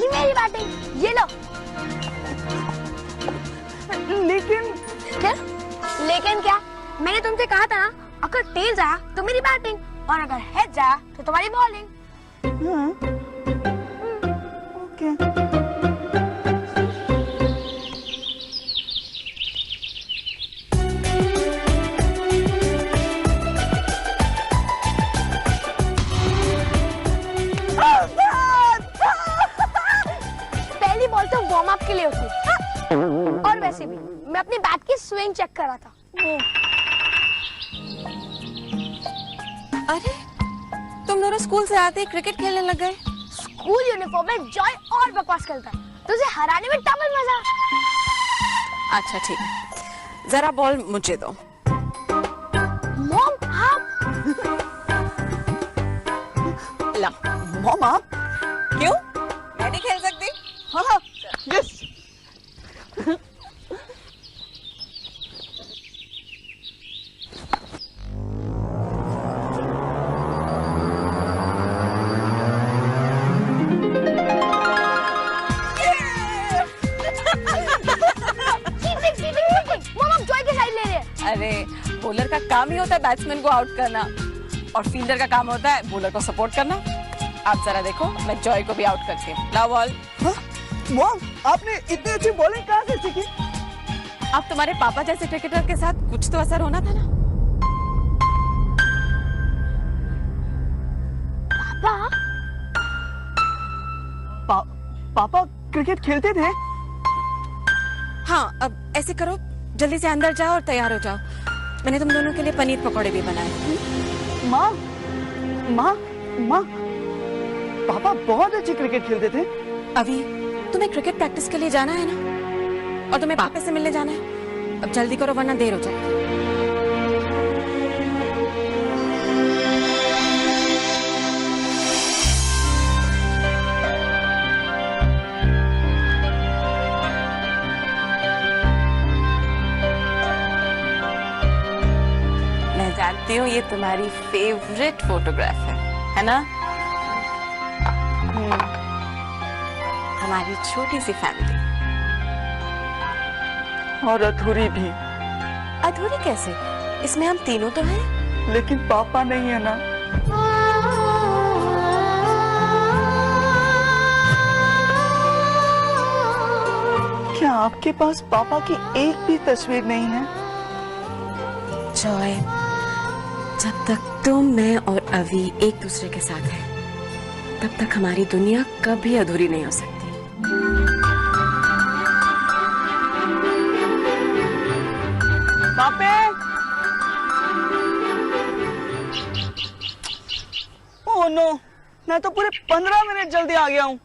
अभी मेरी बैटिंग, ये लो। लेकिन क्या? लेकिन क्या? मैंने तुमसे कहा था ना, अगर टेल्स आया तो मेरी बैटिंग और अगर हेड्स आया तो तुम्हारी बॉलिंग। ओके। पहली बॉल तो वार्म अप के लिए होती है। और वैसे भी मैं अपनी बैट की स्विंग चेक कर रहा था। अरे तुम दोनों स्कूल से आते ही क्रिकेट खेलने लग गए। स्कूल यूनिफॉर्म में जॉय और बकवास करता है, तुझे हराने में डबल मजा। अच्छा ठीक है, जरा बॉल मुझे दो। मॉम आप ला। मॉम आप? क्यों, मैं नहीं खेल सकती? हाँ यस। अरे बॉलर का काम ही होता है बैट्समैन को आउट करना, और फील्डर का काम होता है बॉलर को सपोर्ट करना। आप जरा देखो, मैं जॉय को भी आउट करती हूँ। लाओ बॉल। मॉम आपने इतनी अच्छी बॉलिंग कहाँ से सीखी? अब तुम्हारे पापा जैसे क्रिकेटर के साथ कुछ तो असर होना था ना। पापा क्रिकेट खेलते थे? हाँ, अब ऐसे करो, जल्दी से अंदर जाओ और तैयार हो जाओ। मैंने तुम दोनों के लिए पनीर पकौड़े भी बनाए। माँ माँ माँ, पापा बहुत अच्छी क्रिकेट खेलते थे। अभी तुम्हें क्रिकेट प्रैक्टिस के लिए जाना है ना, और तुम्हें पापा से मिलने जाना है। अब जल्दी करो वरना देर हो जाएगी। मैं जानती हूँ ये तुम्हारी फेवरेट फोटोग्राफ है ना? हमारी छोटी सी फैमिली। और अधूरी भी। अधूरी कैसे? इसमें हम तीनों तो हैं। लेकिन पापा नहीं है ना। क्या आपके पास पापा की एक भी तस्वीर नहीं है? जॉय, जब तक तुम, मैं और अवी एक दूसरे के साथ हैं, तब तक हमारी दुनिया कभी अधूरी नहीं हो सकती। पापे! ओह नो, मैं तो पूरे 15 मिनट जल्दी आ गया हूँ।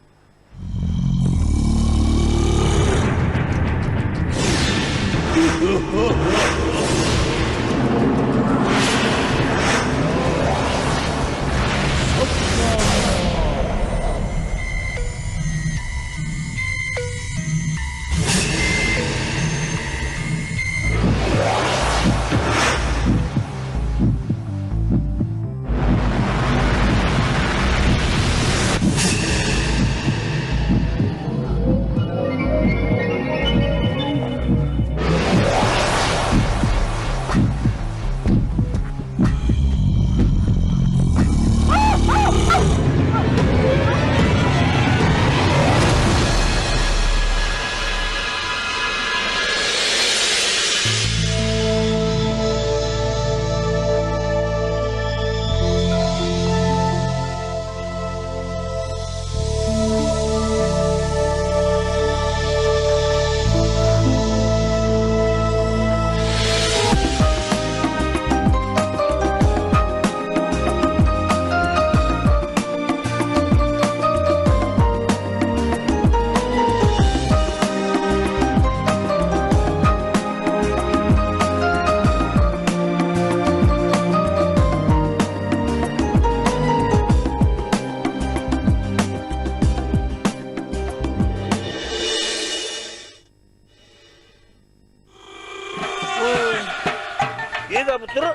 पुत्र,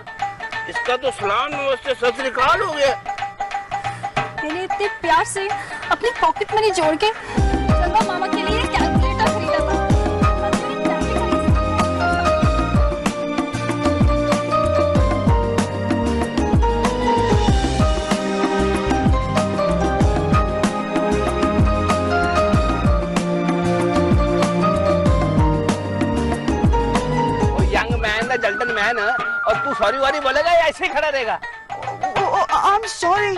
इसका तो सलाम नमस्ते सत श्री अकाल हो गया। मैंने इतने प्यार से अपनी पॉकेट मनी जोड़ के सॉरी वारी बोलेगा या ऐसे ही खड़ा रहेगा? आई एम सॉरी,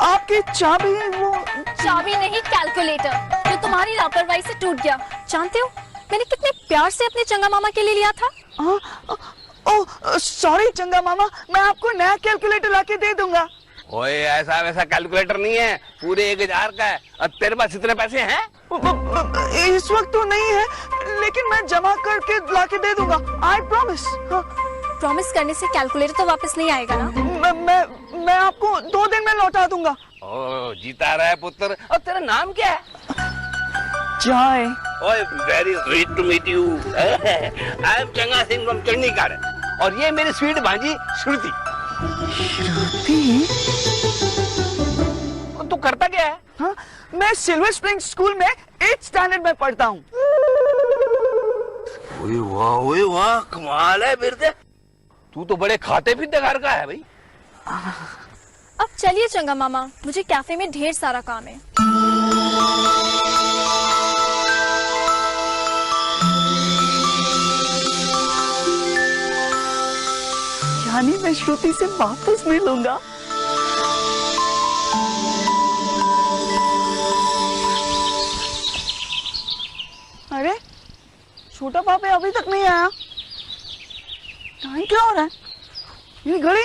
आपकी चाबी वो चाबी नहीं, कैलकुलेटर, जो तुम्हारी लापरवाही से टूट गया। जानते हो मैंने कितने प्यार से अपने चंगा मामा के लिए लिया था। ओह सॉरी चंगा मामा, मैं आपको नया कैलकुलेटर लाके दे दूंगा। ओए ऐसा वैसा कैलकुलेटर नहीं है, पूरे 1000 का है। और तेरे पास इतने पैसे हैं? इस वक्त तो नहीं है, लेकिन मैं जमा करके लाके दे दूंगा, आई प्रॉमिस। प्रॉमिस करने से कैलकुलेटर तो वापस नहीं आएगा ना? मैं आपको 2 दिन में लौटा दूंगा। ओ जीता रहा है पुत्र। और तेरा नाम क्या है? जय। ओए very sweet to meet you. I am Changa Singh from Chandigarh और ये मेरी स्वीट भांजी श्रुति। तू करता क्या है? हाँ, मैं सिल्वर स्प्रिंग स्कूल में 8th स्टैंडर्ड में पढ़ता हूँ। ओए वाह कमाल है बिरदे, तू तो बड़े खाते पीते घर का है भाई। अब चलिए चंगा मामा, मुझे कैफे में ढेर सारा काम है। यानी मैं श्रुति से वापस मिलूंगा। अरे छोटा पापा अभी तक नहीं आया, टाइम क्या हो रहा है? ये घड़ी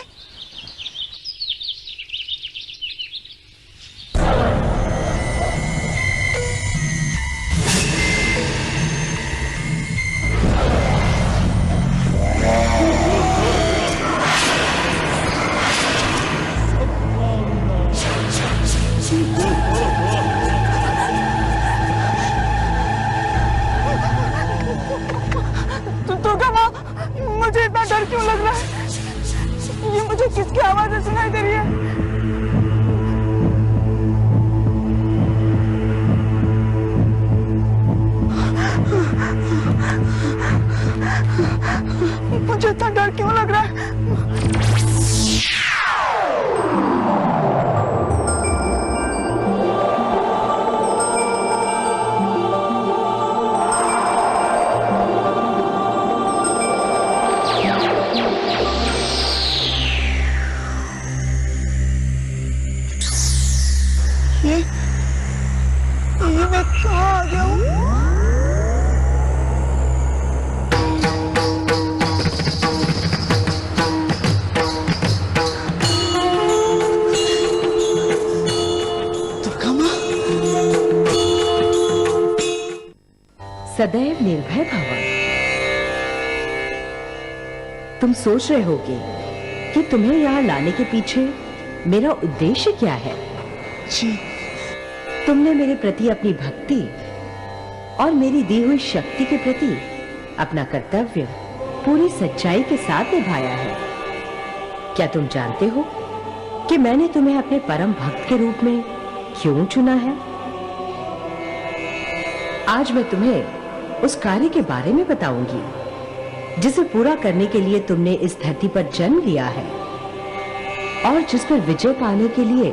मुझे इतना डर क्यों लग रहा है? ये मुझे किसकी आवाज़ें सुनाई दे रही है? मुझे इतना डर क्यों लग रहा है? ये मैं कहाँ आ गया हूँ? दुर्गा माँ। सदैव निर्भय भव। तुम सोच रहे होगे कि तुम्हें यहाँ लाने के पीछे मेरा उद्देश्य क्या है। जी। तुमने मेरे प्रति अपनी भक्ति और मेरी दी हुई शक्ति के प्रति अपना कर्तव्य पूरी सच्चाई के साथ निभाया है। क्या तुम जानते हो कि मैंने तुम्हें अपने परम भक्त के रूप में क्यों चुना है? आज मैं तुम्हें उस कार्य के बारे में बताऊंगी जिसे पूरा करने के लिए तुमने इस धरती पर जन्म लिया है और जिस पर विजय पाने के लिए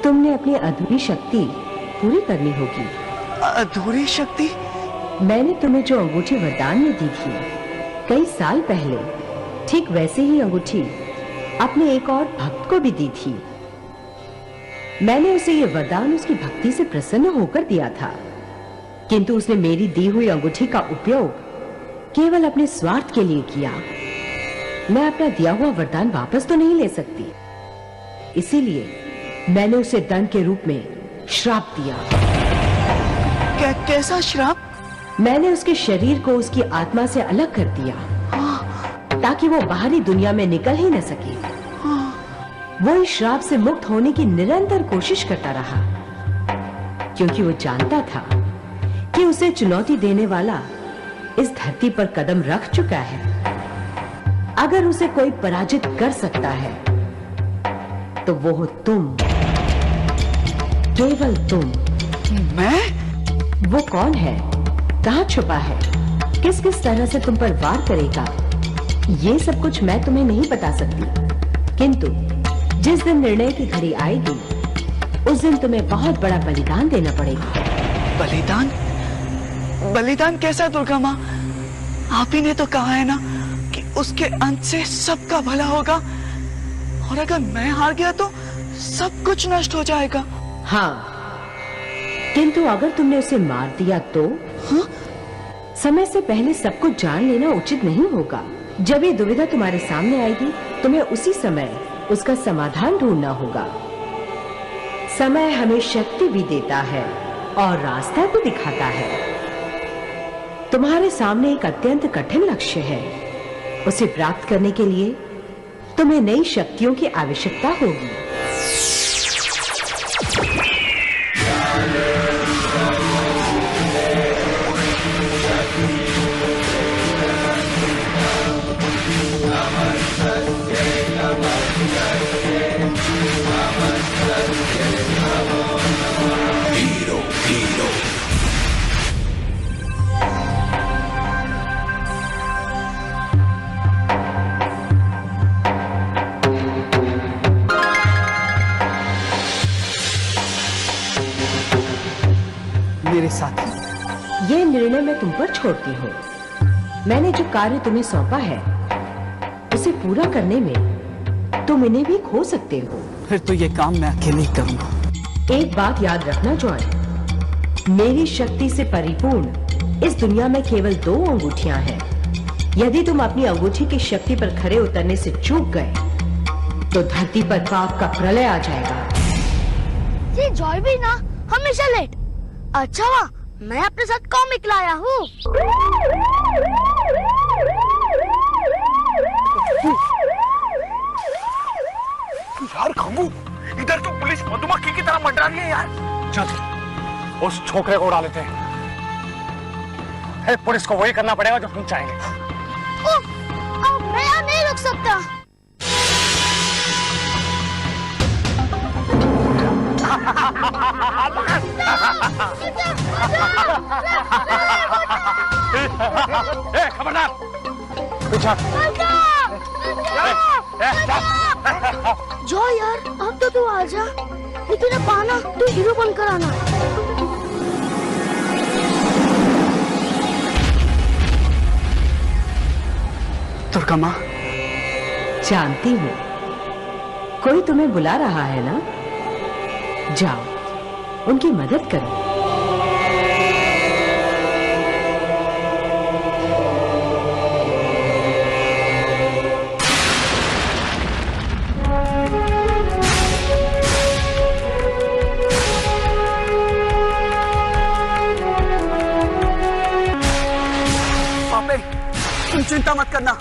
तुमने अपनी अधूरी शक्ति पूरी करनी होगी। अधूरी शक्ति? मैंने तुम्हें जो अंगूठी वरदान में दी थी कई साल पहले, ठीक वैसे ही अंगूठी अपने एक और भक्त को भी दी थी। मैंने उसे ये वरदान उसकी भक्ति से प्रसन्न होकर दिया था, किंतु उसने मेरी दी हुई अंगूठी का उपयोग केवल अपने स्वार्थ के लिए किया। मैं अपना दिया हुआ वरदान वापस तो नहीं ले सकती, इसीलिए मैंने उसे दंड के रूप में श्राप दिया। कैसा श्राप? मैंने उसके शरीर को उसकी आत्मा से अलग कर दिया ताकि वो बाहरी दुनिया में निकल ही न सके। वो इस श्राप से मुक्त होने की निरंतर कोशिश करता रहा, क्योंकि वो जानता था कि उसे चुनौती देने वाला इस धरती पर कदम रख चुका है। अगर उसे कोई पराजित कर सकता है तो वो हो तुम, केवल तुम। मैं? वो कौन है, कहाँ छुपा है, किस किस तरह से तुम पर वार करेगा, ये सब कुछ मैं तुम्हें नहीं बता सकती, किंतु जिस दिन निर्णय की घड़ी आएगी उस दिन तुम्हें बहुत बड़ा बलिदान देना पड़ेगा। बलिदान? बलिदान कैसा दुर्गा माँ? आप ही ने तो कहा है ना कि उसके अंत से सबका भला होगा, और अगर मैं हार गया तो सब कुछ नष्ट हो जाएगा। हाँ, किंतु अगर तुमने उसे मार दिया तो? हाँ? समय से पहले सब कुछ जान लेना उचित नहीं होगा। जब ये दुविधा तुम्हारे सामने आएगी, तुम्हें उसी समय उसका समाधान ढूंढना होगा। समय हमें शक्ति भी देता है और रास्ता भी दिखाता है। तुम्हारे सामने एक अत्यंत कठिन लक्ष्य है। उसे प्राप्त करने के लिए तुम्हें नई शक्तियों की आवश्यकता होगी। मेरे साथी, ये निर्णय मैं तुम पर छोड़ती हूँ। मैंने जो कार्य तुम्हें सौंपा है, उसे पूरा करने में तुम इन्हें भी खो सकते हो। फिर तो ये काम मैं अकेले ही करूंगा। एक बात याद रखना जॉय, मेरी शक्ति से परिपूर्ण इस दुनिया में केवल 2 अंगूठियां हैं। यदि तुम अपनी अंगूठी की शक्ति पर खरे उतरने से चूक गए, तो धरती पर पाप का प्रलय आ जाएगा। ये जॉय भी ना हमेशा लेट। अच्छा हुआ मैं अपने साथ कॉमिक लाया हूँ। यार खामू, इधर तो पुलिस मधुमक्खी की तरह मंडरा रही है यार। चल उस छोकरे को उड़ा लेते हैं। पुलिस को वही करना पड़ेगा जो हम चाहेंगे। अब मैं यहाँ नहीं रुक सकता। खबरदार पीछा। जो यार अब तो तू आजा, लेकिन अब आना तू हीरो बनकर आना। दुर्गा माँ, जानती हूँ कोई तुम्हें बुला रहा है ना। जाओ उनकी मदद करो। पापे, तुम चिंता मत करना।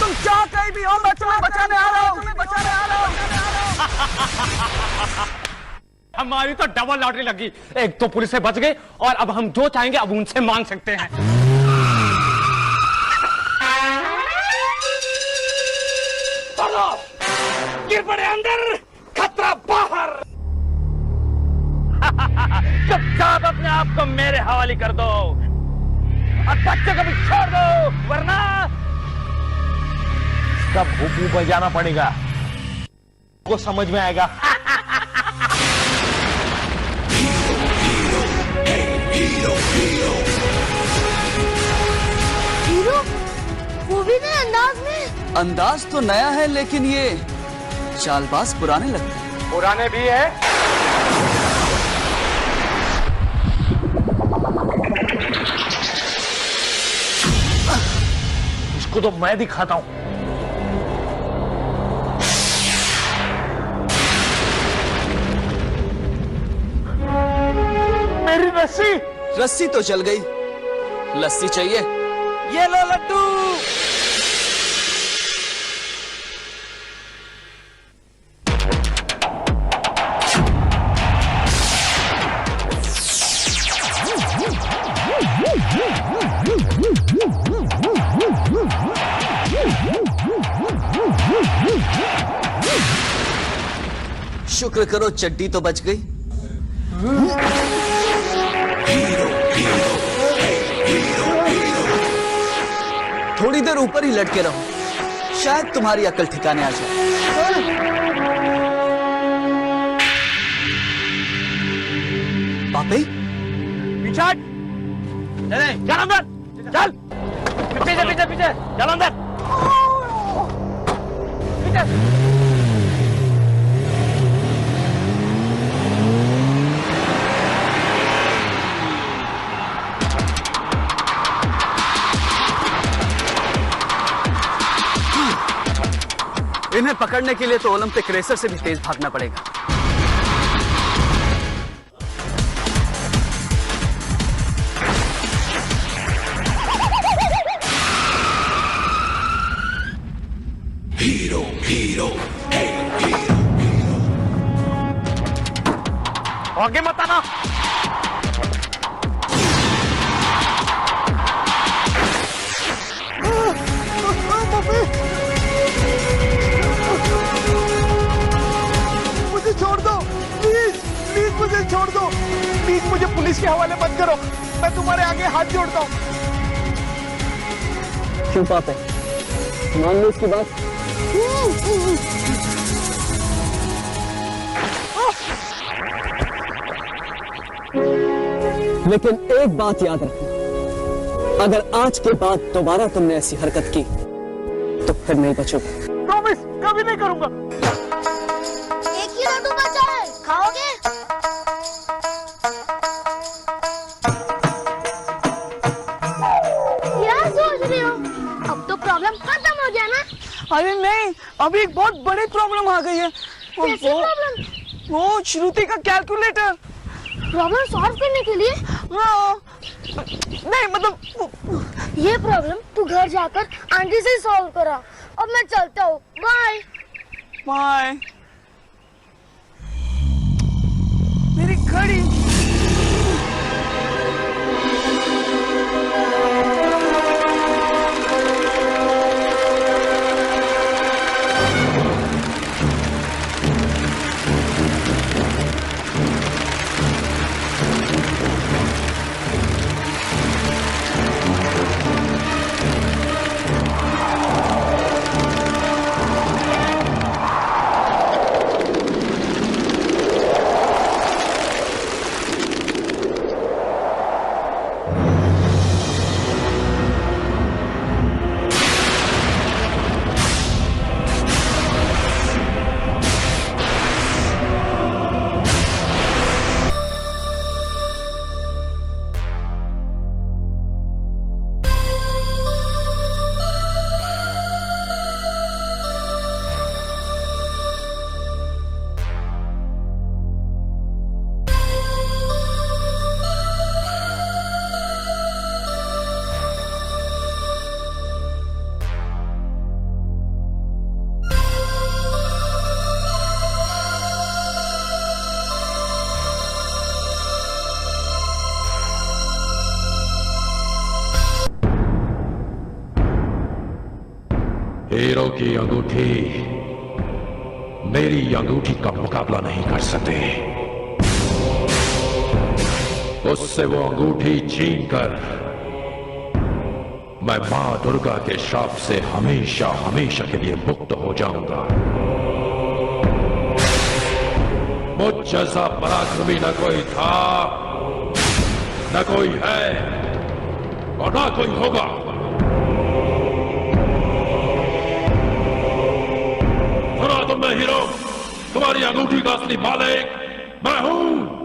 तुम क्या कहीं भी हो, मैं तुम्हें बचाने आ रहा हूँ। हमारी तो डबल लॉटरी लगी। एक तो पुलिस से बच गए और अब हम जो चाहेंगे अब उनसे मांग सकते हैं। गिर पड़े अंदर, खतरा बाहर। चुपचाप अपने आप को मेरे हवाले कर दो और बच्चे को भी छोड़ दो, वरना सब भूपू बजाना पड़ेगा। को समझ में आएगा। हीरो वो भी नए अंदाज में। अंदाज तो नया है, लेकिन ये चालबाज पुराने लगते हैं। पुराने भी है। इसको तो मैं दिखाता हूं। मेरी रस्सी। रस्सी तो चल गई, लस्सी चाहिए। ये लो लड्डू। शुक्र करो चड्डी तो बच गई। थोड़ी देर ऊपर ही लटके रहो, शायद तुम्हारी अकल ठिकाने आ जाए। पापे, पीछे चल अंदर, चल पीछे पीछे पीछे चल अंदर। कैल्कुलेटर। इन्हें पकड़ने के लिए तो ओलंपिक रेसर से भी तेज भागना पड़ेगा। हीरो हीरो हीरो आगे मत आना। मुझे छोड़ दो प्लीज, प्लीज मुझे छोड़ दो प्लीज, मुझे पुलिस के हवाले मत करो, मैं तुम्हारे आगे हाथ जोड़ता हूँ। क्यों पापे, मान लो इसकी बात। लेकिन एक बात याद रखना, अगर आज के बाद दोबारा तुमने ऐसी हरकत की तो फिर नहीं बचोगे। प्रॉमिस, कभी नहीं करूंगा। एक ही लड्डू बचा है, खाओगे? क्या सोच रहे हो? अब तो प्रॉब्लम खत्म हो गया ना? अरे नहीं, अभी एक बहुत बड़ी प्रॉब्लम आ गई है। कैसी प्रॉब्लम? वो श्रुति का कैलकुलेटर। प्रॉब्लम सॉल्व करने के लिए? हाँ, नहीं मतलब ये प्रॉब्लम तू घर जाकर आंटी से सॉल्व करा। अब मैं चलता हूँ, बाय। बाय। मेरी घड़ी। हीरो की अंगूठी मेरी अंगूठी का मुकाबला नहीं कर सकते। उससे वो अंगूठी छीनकर मैं मां दुर्गा के श्राप से हमेशा हमेशा के लिए मुक्त हो जाऊंगा। मुझ जैसा पराक्रमी न कोई था, न कोई है और न कोई होगा। सुना तुमने हीरो, तुम्हारी अंगूठी का असली मालिक मैं हूं।